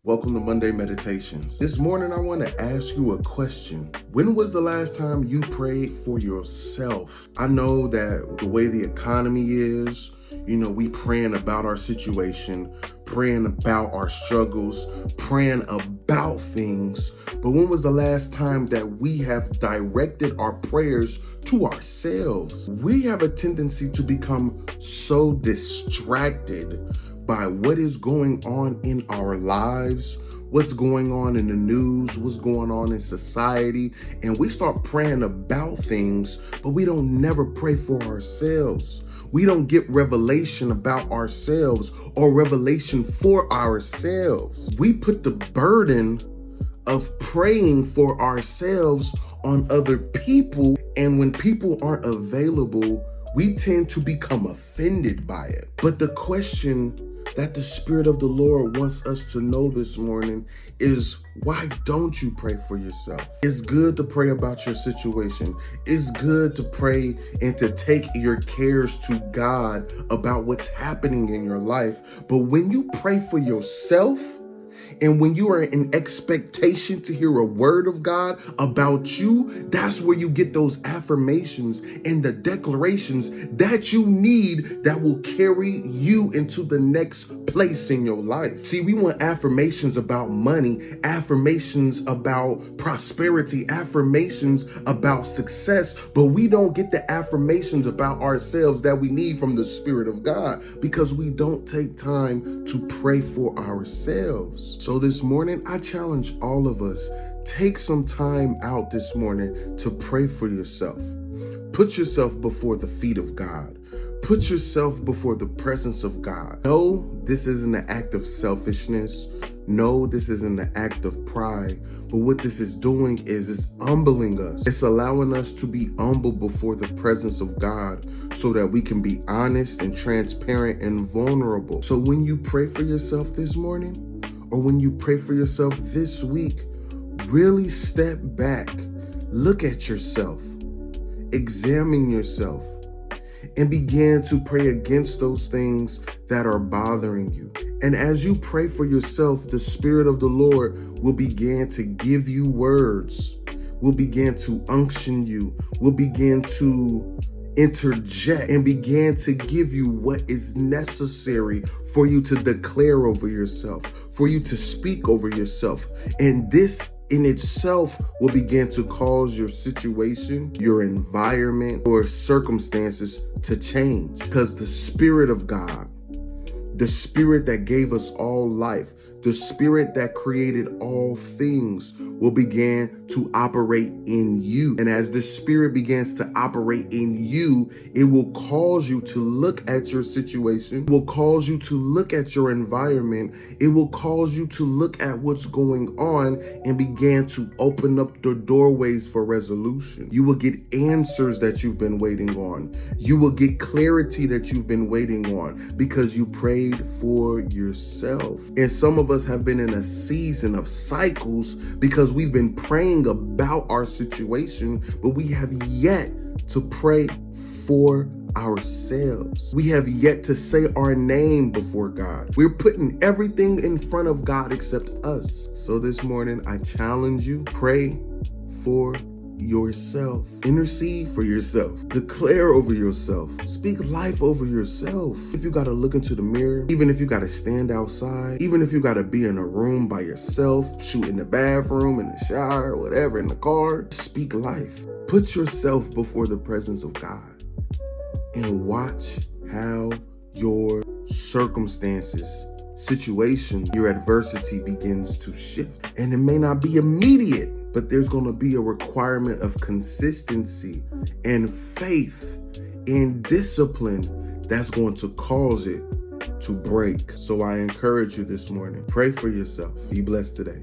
Welcome to Monday Meditations. This morning, I want to ask you a question. When was the last time you prayed for yourself? I know that the way the economy is, we praying about our situation, praying about our struggles, praying about things. But when was the last time that we have directed our prayers to ourselves? We have a tendency to become so distracted by what is going on in our lives, what's going on in the news, what's going on in society, and we start praying about things, but we don't never pray for ourselves. We don't get revelation about ourselves or revelation for ourselves. We put the burden of praying for ourselves on other people, and when people aren't available, we tend to become offended by it. But the question that the Spirit of the Lord wants us to know this morning is, why don't you pray for yourself? It's good to pray about your situation. It's good to pray and to take your cares to God about what's happening in your life. But when you pray for yourself, and when you are in expectation to hear a word of God about you, that's where you get those affirmations and the declarations that you need that will carry you into the next place in your life. See, we want affirmations about money, affirmations about prosperity, affirmations about success, but we don't get the affirmations about ourselves that we need from the Spirit of God because we don't take time to pray for ourselves. So this morning, I challenge all of us, take some time out this morning to pray for yourself. Put yourself before the feet of God. Put yourself before the presence of God. No, this isn't an act of selfishness. No, this isn't an act of pride. But what this is doing is it's humbling us. It's allowing us to be humble before the presence of God so that we can be honest and transparent and vulnerable. So when you pray for yourself this morning, or when you pray for yourself this week, really step back, look at yourself, examine yourself, and begin to pray against those things that are bothering you. And as you pray for yourself, the Spirit of the Lord will begin to give you words, will begin to unction you, will begin to interject and begin to give you what is necessary for you to declare over yourself, for you to speak over yourself. And this in itself will begin to cause your situation, your environment, or circumstances to change, because the Spirit of God, the Spirit that gave us all life, the Spirit that created all things will begin to operate in you. And as the Spirit begins to operate in you, it will cause you to look at your situation. It will cause you to look at your environment. It will cause you to look at what's going on and begin to open up the doorways for resolution. You will get answers that you've been waiting on. You will get clarity that you've been waiting on because you prayed for yourself. And some of us have been in a season of cycles because we've been praying about our situation, but we have yet to pray for ourselves. We have yet to say our name before God. We're putting everything in front of God except us. So this morning, I challenge you, pray for yourself. Intercede for yourself. Declare over yourself. Speak life over yourself. If you got to look into the mirror, even if you got to stand outside, even if you got to be in a room by yourself, shoot in the bathroom, in the shower, whatever, in the car, speak life. Put yourself before the presence of God and watch how your circumstances, situation, your adversity begins to shift. And it may not be immediate, but there's going to be a requirement of consistency and faith and discipline that's going to cause it to break. So I encourage you this morning, pray for yourself. Be blessed today.